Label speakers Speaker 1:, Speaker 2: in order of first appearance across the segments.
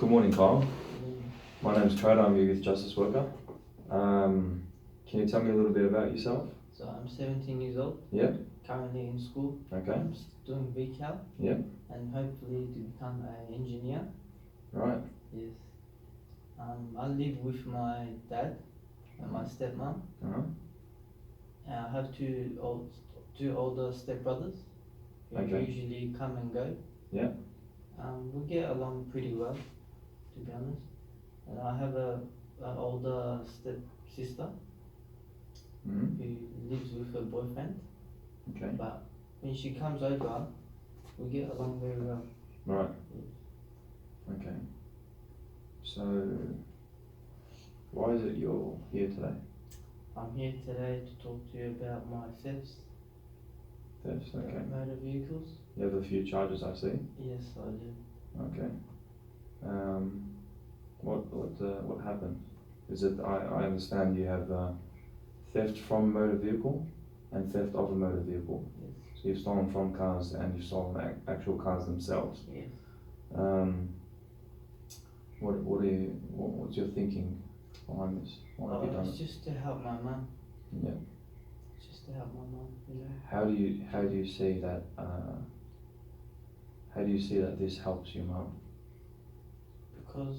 Speaker 1: Good morning, Kyle. My name's Trada, I'm a youth justice worker. Can you tell me a little bit about yourself?
Speaker 2: So I'm 17 years old.
Speaker 1: Yeah.
Speaker 2: Currently in school.
Speaker 1: Okay.
Speaker 2: I'm doing VCAL.
Speaker 1: Yeah.
Speaker 2: And hopefully to become an engineer.
Speaker 1: Right.
Speaker 2: Yes. I live with my dad and my stepmom.
Speaker 1: Uh-huh.
Speaker 2: I have two older stepbrothers who
Speaker 1: Okay.
Speaker 2: usually come and go.
Speaker 1: Yeah.
Speaker 2: We get along pretty well, to be honest. And I have an older step sister
Speaker 1: Mm-hmm.
Speaker 2: who lives with her boyfriend.
Speaker 1: Okay.
Speaker 2: But when she comes over, we get along very well.
Speaker 1: Right. Okay. So, why is it you're here today?
Speaker 2: I'm here today to talk to you about my thefts.
Speaker 1: Thefts, okay.
Speaker 2: Motor vehicles.
Speaker 1: You have a few charges, I see.
Speaker 2: Yes, I do.
Speaker 1: Okay. What happened? Is it? I understand you have theft from a motor vehicle and theft of a motor vehicle.
Speaker 2: Yes.
Speaker 1: So you've stolen from cars and you've stolen actual cars themselves.
Speaker 2: Yes.
Speaker 1: What's your thinking behind this? Why have you done
Speaker 2: It's
Speaker 1: it?
Speaker 2: just to help my mum.
Speaker 1: Yeah.
Speaker 2: It's just to help my mum, you know.
Speaker 1: How do you see that? How do you see that this helps your mum?
Speaker 2: Because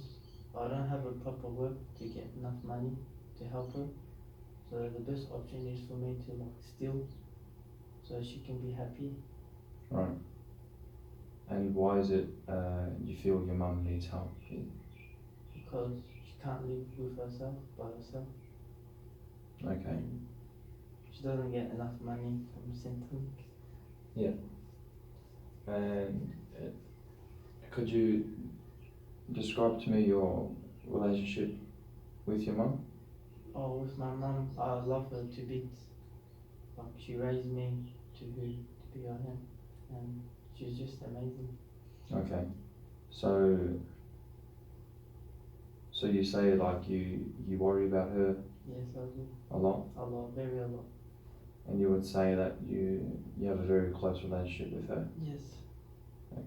Speaker 2: I don't have a proper work to get enough money to help her. So the best option is for me to steal, so she can be happy.
Speaker 1: Right. And why is it you feel your mum needs help?
Speaker 2: Because she can't live with herself by herself.
Speaker 1: Okay.
Speaker 2: And she doesn't get enough money from Centrelink.
Speaker 1: Yeah. And could you describe to me your relationship with your mum?
Speaker 2: Oh, with my mum, I love her to bits. Like she raised me to be I am, and she's just amazing.
Speaker 1: Okay. So you say like you worry about her
Speaker 2: Yes, I do.
Speaker 1: a lot,
Speaker 2: Very a lot.
Speaker 1: and you would say that you have a very close relationship with her.
Speaker 2: Yes.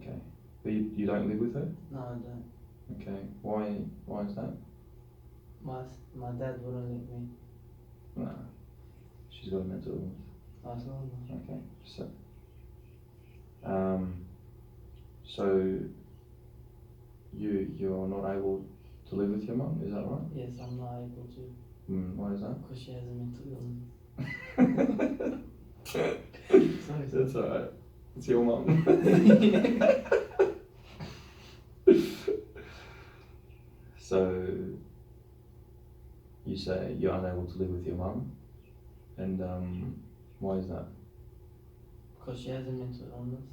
Speaker 1: Okay. But you don't live with her?
Speaker 2: No, I don't.
Speaker 1: Okay. Why is that?
Speaker 2: My dad wouldn't let me.
Speaker 1: No. She's got a mental illness.
Speaker 2: I told her.
Speaker 1: Okay. So you're not able to live with your mum, is that right?
Speaker 2: Yes, I'm not able to.
Speaker 1: Why is that?
Speaker 2: Because she has a mental illness. Sorry.
Speaker 1: That's alright. It's your mum. So you say you're unable to live with your mum, and why is that?
Speaker 2: Because she has a mental illness,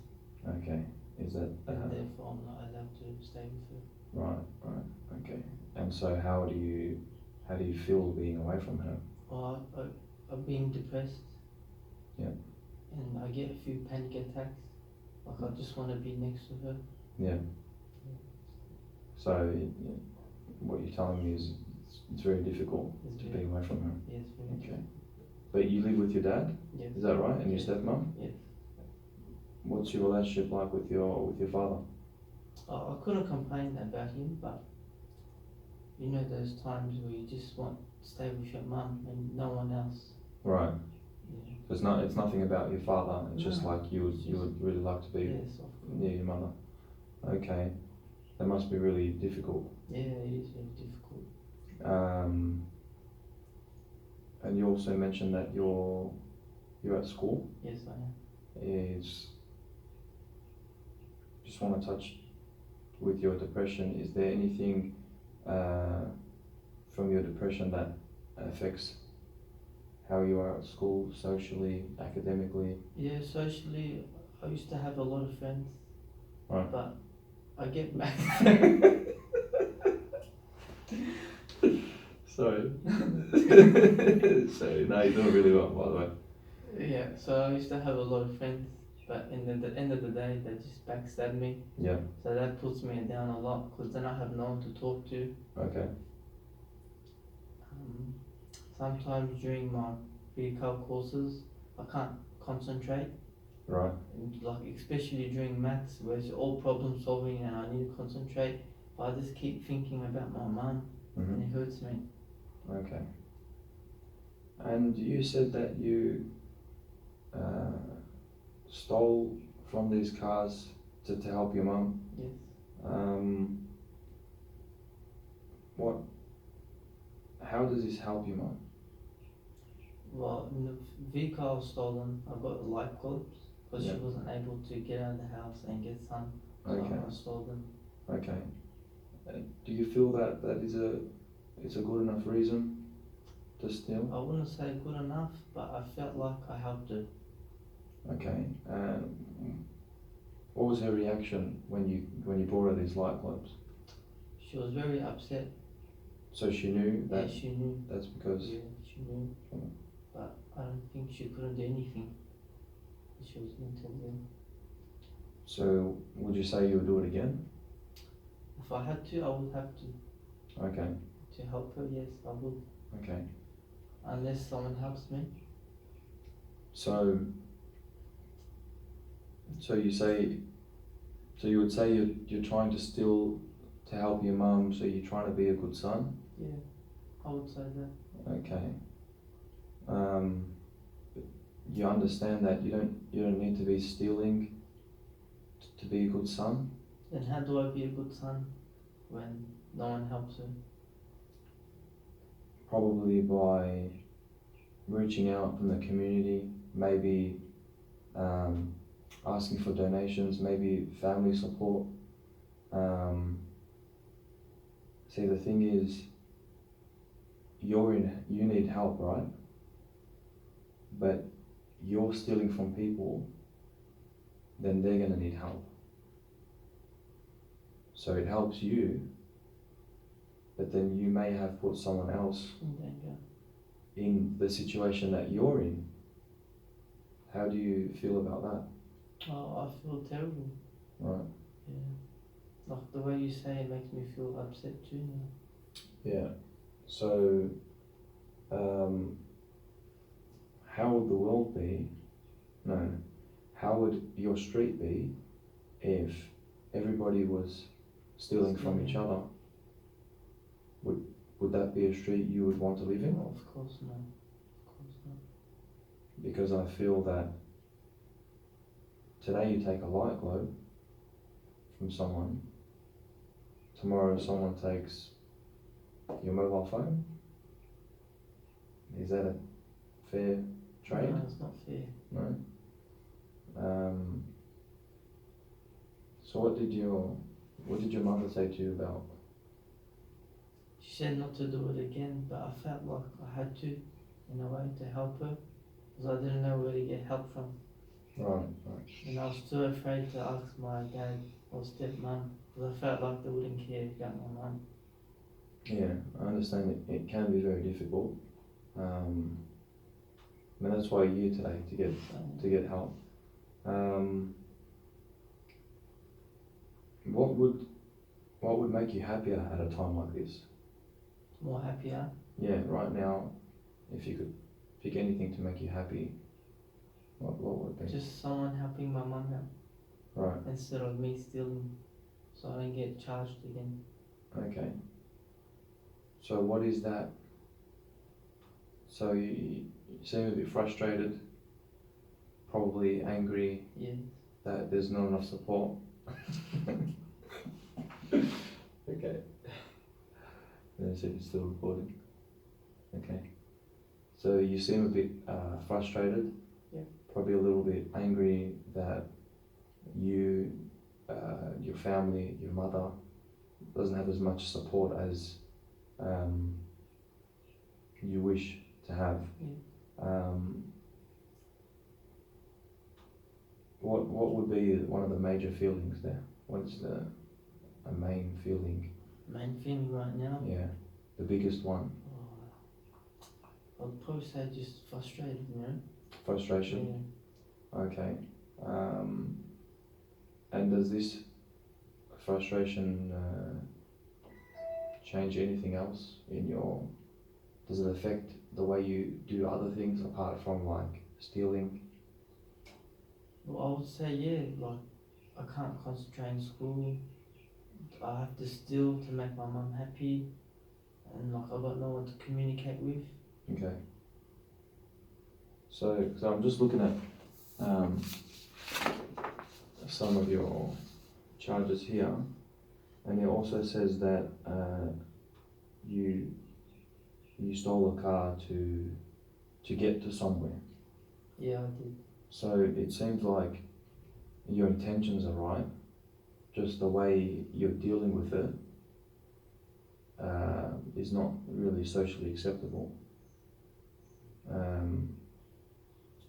Speaker 1: Okay, is that
Speaker 2: and therefore I'm not allowed to stay with her.
Speaker 1: right? Okay, and so how do you feel being away from her?
Speaker 2: Or I'm being depressed.
Speaker 1: Yeah.
Speaker 2: And I get a few panic attacks. Like I just want to be next to her.
Speaker 1: Yeah. So what you're telling me is it's very difficult
Speaker 2: It's
Speaker 1: to
Speaker 2: very-
Speaker 1: be away from her.
Speaker 2: Yes, very
Speaker 1: Okay. But you live with your dad,
Speaker 2: Yes.
Speaker 1: is that right? And your
Speaker 2: Yes.
Speaker 1: stepmom?
Speaker 2: Yes.
Speaker 1: What's your relationship like with your father?
Speaker 2: I couldn't complain about him, but you know those times where you just want to stay with your mum and no one else.
Speaker 1: Right.
Speaker 2: Yeah.
Speaker 1: So it's nothing about your father. It's just
Speaker 2: No,
Speaker 1: like you would really like to be
Speaker 2: Yes, of course.
Speaker 1: near your mother. Okay. That must be really difficult.
Speaker 2: Yeah, it is very difficult.
Speaker 1: And you also mentioned that you're at school.
Speaker 2: Yes, I am.
Speaker 1: Just want to touch with your depression. Is there anything from your depression that affects how you are at school, socially, academically?
Speaker 2: Yeah, socially, I used to have a lot of friends.
Speaker 1: Right.
Speaker 2: But I get back.
Speaker 1: Sorry. Sorry, no, you're doing really well, by the way.
Speaker 2: Yeah, so I used to have a lot of friends, but in the end of the day, they just backstab me.
Speaker 1: Yeah.
Speaker 2: So that puts me down a lot, because then I have no one to talk to.
Speaker 1: Okay.
Speaker 2: Sometimes during my pre-cal courses, I can't concentrate.
Speaker 1: Right.
Speaker 2: And like especially during maths, where it's all problem solving and I need to concentrate. But I just keep thinking about my mum,
Speaker 1: Mm-hmm.
Speaker 2: and it hurts me.
Speaker 1: Okay. And you said that you stole from these cars to help your mum.
Speaker 2: Yes.
Speaker 1: What? How does this help your mum?
Speaker 2: Well, in the vehicle I was stolen, I got the light bulbs because
Speaker 1: Yeah.
Speaker 2: she wasn't able to get out of the house and get some. So
Speaker 1: Okay.
Speaker 2: I stole them.
Speaker 1: Okay. Do you feel that it's a good enough reason to steal?
Speaker 2: I wouldn't say good enough, but I felt like I helped her.
Speaker 1: Okay. What was her reaction when you brought her these light globes?
Speaker 2: She was very upset.
Speaker 1: So she knew
Speaker 2: Yeah,
Speaker 1: that
Speaker 2: she knew.
Speaker 1: that's because.
Speaker 2: Yeah, she knew.
Speaker 1: Mm.
Speaker 2: But I don't think she couldn't do anything. She was mentally ill.
Speaker 1: So would you say you would do it again?
Speaker 2: If I had to, I would have to.
Speaker 1: Okay.
Speaker 2: To help her, yes, I would.
Speaker 1: Okay.
Speaker 2: Unless someone helps me.
Speaker 1: So you would say you're trying to steal to help your mum, so you're trying to be a good son?
Speaker 2: Yeah, I would say that.
Speaker 1: Okay. You understand that you don't need to be stealing to be a good son?
Speaker 2: Then how do I be a good son when no one helps her?
Speaker 1: Probably by reaching out from the community, maybe asking for donations, maybe family support. See, the thing is, you need help, right? But you're stealing from people, then they're gonna need help. So it helps you, but then you may have put someone else
Speaker 2: In danger.
Speaker 1: in the situation that you're in. How do you feel about that?
Speaker 2: Oh, I feel terrible.
Speaker 1: Right.
Speaker 2: Yeah. Like the way you say it makes me feel upset too now.
Speaker 1: Yeah. So, how would the world be? No. How would your street be if everybody was stealing from each other? Would that be a street you would want to live in?
Speaker 2: No, of course not. Of course not.
Speaker 1: Because I feel that today you take a light globe from someone, tomorrow someone takes your mobile phone. Is that a fair trade?
Speaker 2: No, it's not fair.
Speaker 1: No. So what did your mother say to you about?
Speaker 2: She said not to do it again, but I felt like I had to, in a way, to help her, because I didn't know where to get help from.
Speaker 1: Right.
Speaker 2: And I was too afraid to ask my dad or stepmom, because I felt like they wouldn't care about my mum.
Speaker 1: Yeah, I understand it can be very difficult. And that's why you're here today, to get help. What would make you happier at a time like this?
Speaker 2: More happier.
Speaker 1: Yeah, right now, if you could pick anything to make you happy, what would it be?
Speaker 2: Just someone helping my mum out,
Speaker 1: Right.
Speaker 2: instead of me stealing, so I don't get charged again.
Speaker 1: Okay. So what is that? So you seem a bit frustrated, probably angry
Speaker 2: Yeah.
Speaker 1: that there's not enough support. Okay. Then so it's still recording. Okay. So you seem a bit frustrated.
Speaker 2: Yeah.
Speaker 1: Probably a little bit angry that you, your family, your mother, doesn't have as much support as you wish to have.
Speaker 2: Yeah.
Speaker 1: What would be one of the major feelings there? What's a main feeling?
Speaker 2: Main feeling right now.
Speaker 1: Yeah, the biggest one.
Speaker 2: I'd probably say just frustrated, you know.
Speaker 1: Frustration. Okay. And does this frustration change anything else in your? Does it affect the way you do other things apart from like stealing?
Speaker 2: Well, I would say yeah. Like I can't concentrate in school. I have to steal to make my mum happy, and like I got no one to communicate with.
Speaker 1: Okay. So I'm just looking at some of your charges here, and it also says that you stole a car to get to somewhere.
Speaker 2: Yeah, I did.
Speaker 1: So it seems like your intentions are right, just the way you're dealing with it is not really socially acceptable.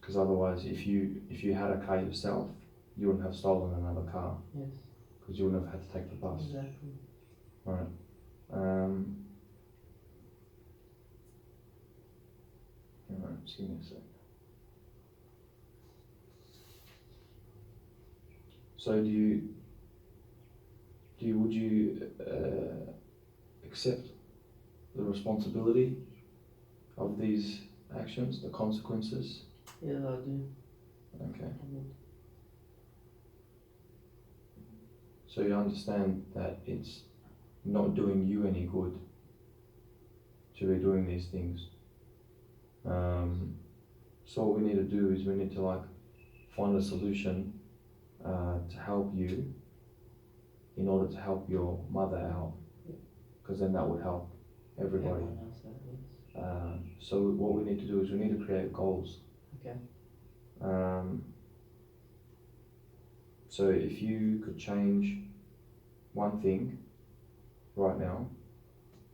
Speaker 1: Because otherwise, if you had a car yourself, you wouldn't have stolen another car,
Speaker 2: Yes.
Speaker 1: because you wouldn't have had to take the bus.
Speaker 2: Exactly.
Speaker 1: Right. Alright, just give me a sec. So would you accept the responsibility of these actions, the consequences?
Speaker 2: Yeah, I do.
Speaker 1: Okay.
Speaker 2: I would.
Speaker 1: So you understand that it's not doing you any good to be doing these things. So what we need to do is we need to like find a solution to help you in order to help your mother out, because then that would help everybody.
Speaker 2: Everyone else out, yes.
Speaker 1: So what we need to do is we need to create goals.
Speaker 2: Okay.
Speaker 1: So if you could change one thing right now,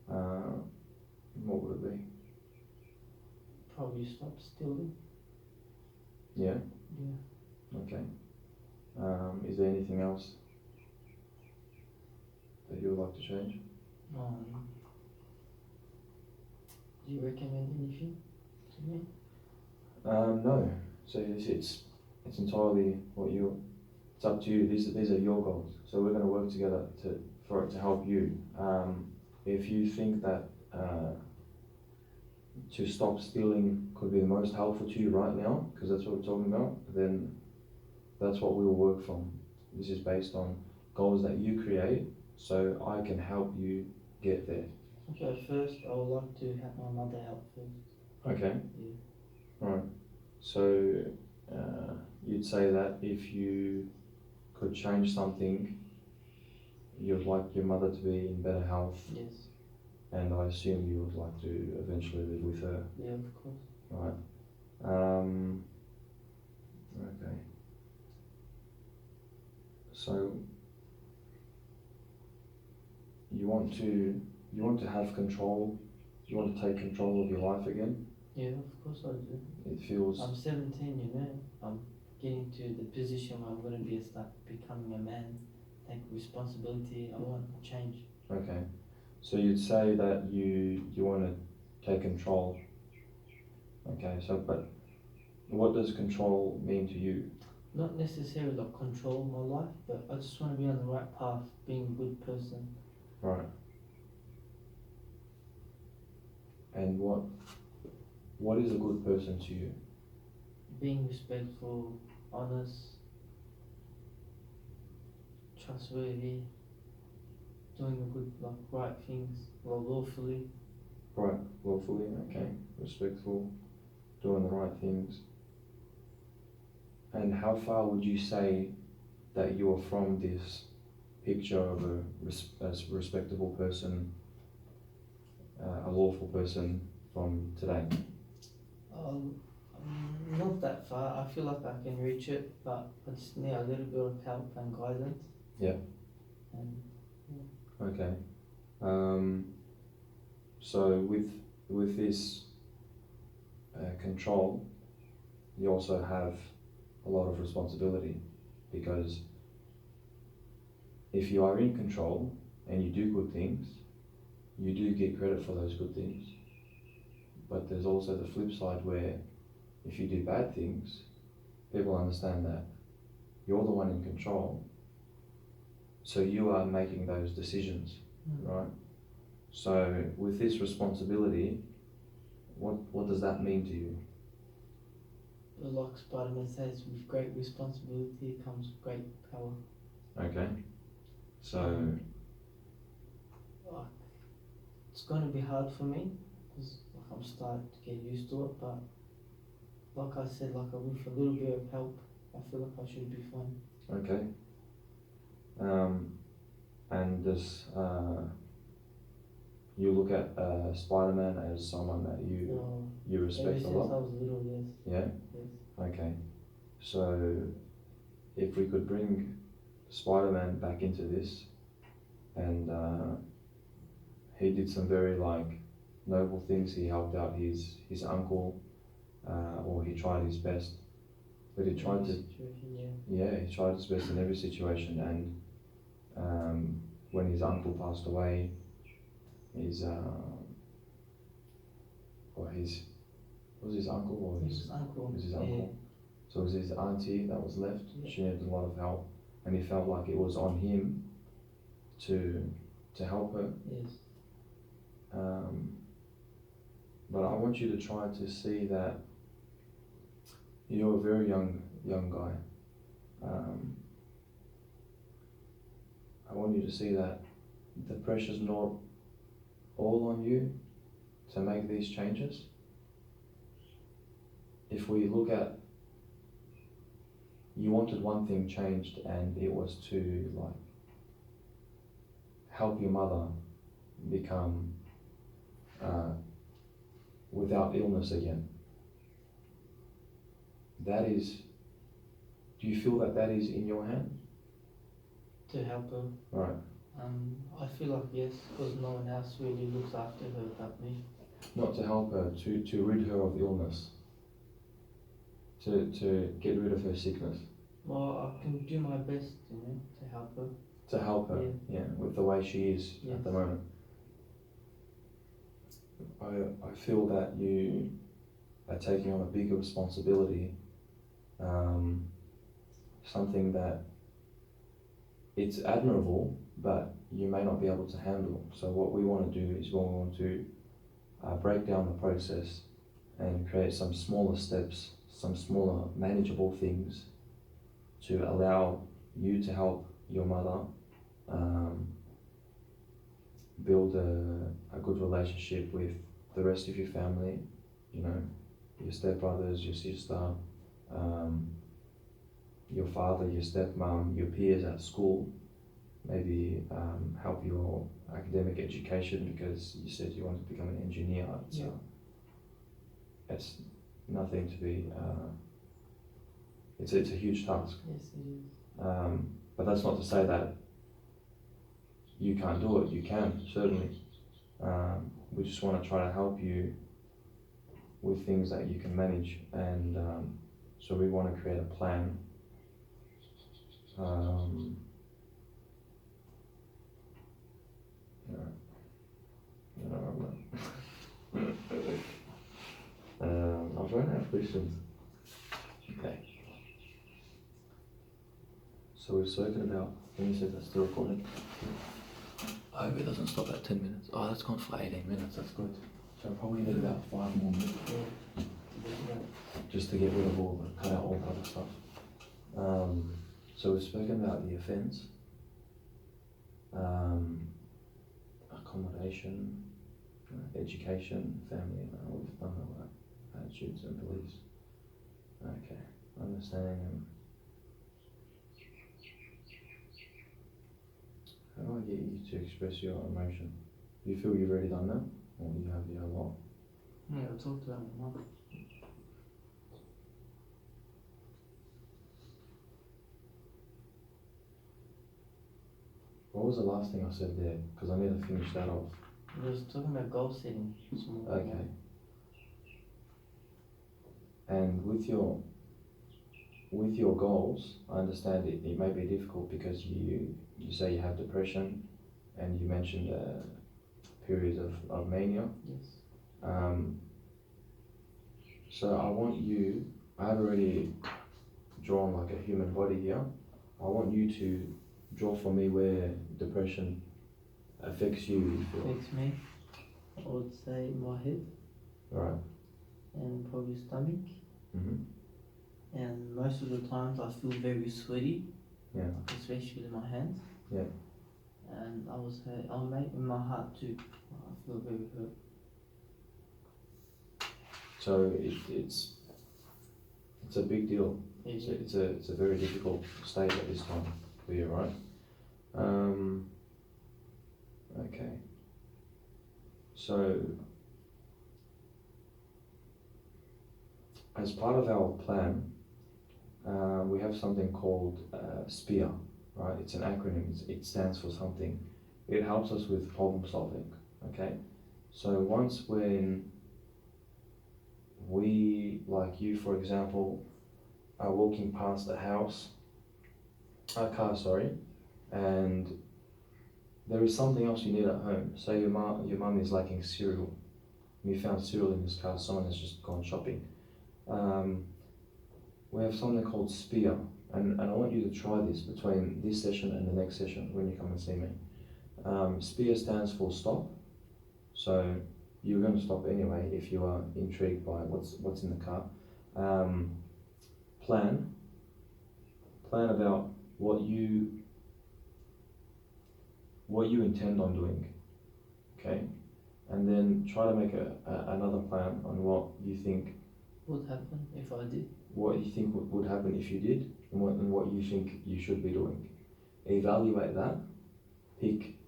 Speaker 1: what would it be?
Speaker 2: Probably stop stealing.
Speaker 1: Yeah.
Speaker 2: Yeah.
Speaker 1: Okay. Is there anything else that you would like to change?
Speaker 2: Do you recommend anything to me?
Speaker 1: No. So it's entirely it's up to you. These are your goals. So we're going to work together for it to help you. If you think that to stop stealing could be the most helpful to you right now, because that's what we're talking about, then that's what we will work from. This is based on goals that you create, so I can help you get there.
Speaker 2: Okay, first I would like to help my mother out first.
Speaker 1: Okay.
Speaker 2: Yeah.
Speaker 1: Right. So you'd say that if you could change something, you'd like your mother to be in better health,
Speaker 2: Yes.
Speaker 1: and I assume you would like to eventually live with her.
Speaker 2: Yeah, of course.
Speaker 1: Right. Okay. So you want to have control. You want to take control of your life again.
Speaker 2: Yeah, of course I do.
Speaker 1: It feels.
Speaker 2: I'm 17, you know. I'm getting to the position where I'm going to be becoming a man, take responsibility. I want change.
Speaker 1: Okay. So you'd say that you want to take control. Okay. So, but what does control mean to you?
Speaker 2: Not necessarily like control my life, but I just want to be on the right path, being a good person.
Speaker 1: Right. And what is a good person to you?
Speaker 2: Being respectful, honest, trustworthy, doing the good, like right things, lawfully.
Speaker 1: Right, lawfully, okay, respectful, doing the right things. And how far would you say that you are from this picture of a respectable person, a lawful person from today?
Speaker 2: Not that far. I feel like I can reach it, but I just need a little bit of help and guidance.
Speaker 1: Yeah.
Speaker 2: And
Speaker 1: Okay. So with this control, you also have a lot of responsibility, because if you are in control and you do good things, you do get credit for those good things. But there's also the flip side where if you do bad things, people understand that you're the one in control, so you are making those decisions, right? So with this responsibility, what does that mean to you?
Speaker 2: like Spider-Man says, with great responsibility comes great power.
Speaker 1: Okay. So
Speaker 2: it's gonna be hard for me because like I'm starting to get used to it. But like I said, like with a little bit of help, I feel like I should be fine.
Speaker 1: Okay. And does you look at Spider-Man as someone that you
Speaker 2: Ever
Speaker 1: respect a
Speaker 2: since I
Speaker 1: lot?
Speaker 2: was little, yes.
Speaker 1: Yeah.
Speaker 2: Yes.
Speaker 1: Okay. So if we could bring Spider-Man back into this, and he did some very noble things. He helped out his uncle, or he tried his best. But he tried to, he tried his best in every situation. And when his uncle passed away, his was his uncle or
Speaker 2: His uncle.
Speaker 1: it was his uncle. So it was his auntie that was left.
Speaker 2: Yeah.
Speaker 1: She needed a lot of help, and he felt like it was on him to help her.
Speaker 2: Yes.
Speaker 1: But I want you to try to see that you're a very young guy. I want you to see that the pressure's not all on you to make these changes. If we look at, you wanted one thing changed, and it was to help your mother become without illness again. That is, do you feel that is in your hand?
Speaker 2: To help her.
Speaker 1: Right.
Speaker 2: I feel like yes, because no one else really looks after her but me.
Speaker 1: Not to help her, to rid her of illness. To get rid of her sickness.
Speaker 2: Well, I can do my best, to help her.
Speaker 1: To help her, yeah, with the way she is at the moment. I feel that you are taking on a bigger responsibility, something that it's admirable, but you may not be able to handle. So what we want to do is we want to break down the process and create some smaller steps, some smaller manageable things to allow you to help your mother build a good relationship with the rest of your family, your stepbrothers, your sister, your father, your stepmom, your peers at school, maybe help your academic education because you said you wanted to become an engineer. It's nothing to be, it's a huge task.
Speaker 2: Yes, it is.
Speaker 1: But that's not to say that you can't do it. You can, certainly. We just want to try to help you with things that you can manage, and so we want to create a plan. I'm trying to have questions. Okay. So we've spoken about, when you said that's still recording, I hope it doesn't stop at 10 minutes. Oh, that's gone for 18 minutes, that's good. So I probably need about 5 more minutes. Just to get rid of cut out all the other stuff. So we've spoken about the offence, accommodation, education, family, we've done all that, attitudes and beliefs. Okay, understanding them. How do I get you to express your emotion? Do you feel you've already done that? Or you have a lot?
Speaker 2: Yeah, I talked about my mum.
Speaker 1: What was the last thing I said there? Because I need to finish that off.
Speaker 2: We was talking about goal setting.
Speaker 1: Okay. And with your goals, I understand it may be difficult because you say you have depression, and you mentioned periods of mania.
Speaker 2: Yes.
Speaker 1: So I have already drawn like a human body here. I want you to draw for me where depression affects you.
Speaker 2: Affects me, I would say my head.
Speaker 1: Right.
Speaker 2: And probably stomach.
Speaker 1: Mm-hmm.
Speaker 2: And most of the times I feel very sweaty.
Speaker 1: Yeah.
Speaker 2: Especially in my hands.
Speaker 1: Yeah.
Speaker 2: And I would say, in my heart too. I feel very hurt.
Speaker 1: So it's a big deal.
Speaker 2: Is
Speaker 1: It's a very difficult state at this time for you, right? Okay. So as part of our plan, we have something called SPEAR, right? It's an acronym. It stands for something. It helps us with problem solving. Okay. So once when we, like you, for example, are walking past a car, sorry, and there is something else you need at home. Say your mum is lacking cereal. You found cereal in this car. Someone has just gone shopping. We have something called SPEAR, and I want you to try this between this session and the next session when you come and see me. SPEAR stands for stop. So you're going to stop anyway if you are intrigued by what's in the car. Plan about what you intend on doing, okay? And then try to make another plan on what you think
Speaker 2: would happen if I did.
Speaker 1: What you think would happen if you did, and what you think you should be doing. Evaluate that, pick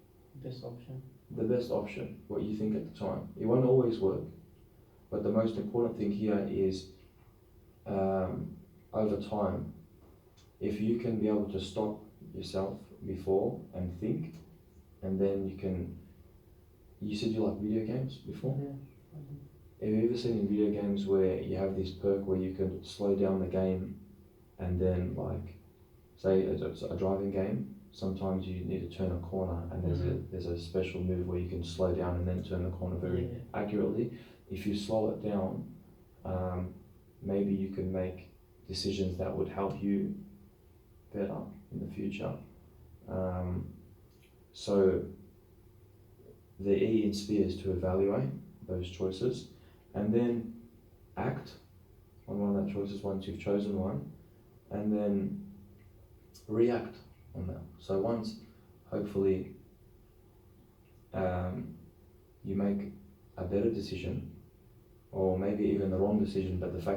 Speaker 2: Best option.
Speaker 1: the best option, what you think at the time. It won't always work, but the most important thing here is over time, if you can be able to stop yourself before and think, and then you said you like video games before?
Speaker 2: Yeah. I did.
Speaker 1: Have you ever seen in video games where you have this perk where you can slow down the game, and then like, say it's a driving game, sometimes you need to turn a corner and there's a special move where you can slow down and then turn the corner very accurately. If you slow it down, maybe you can make decisions that would help you better in the future. So the E in SPEAR is to evaluate those choices, and then act on one of the choices once you've chosen one, and then react on that. So once, hopefully, you make a better decision, or maybe even the wrong decision, but the fact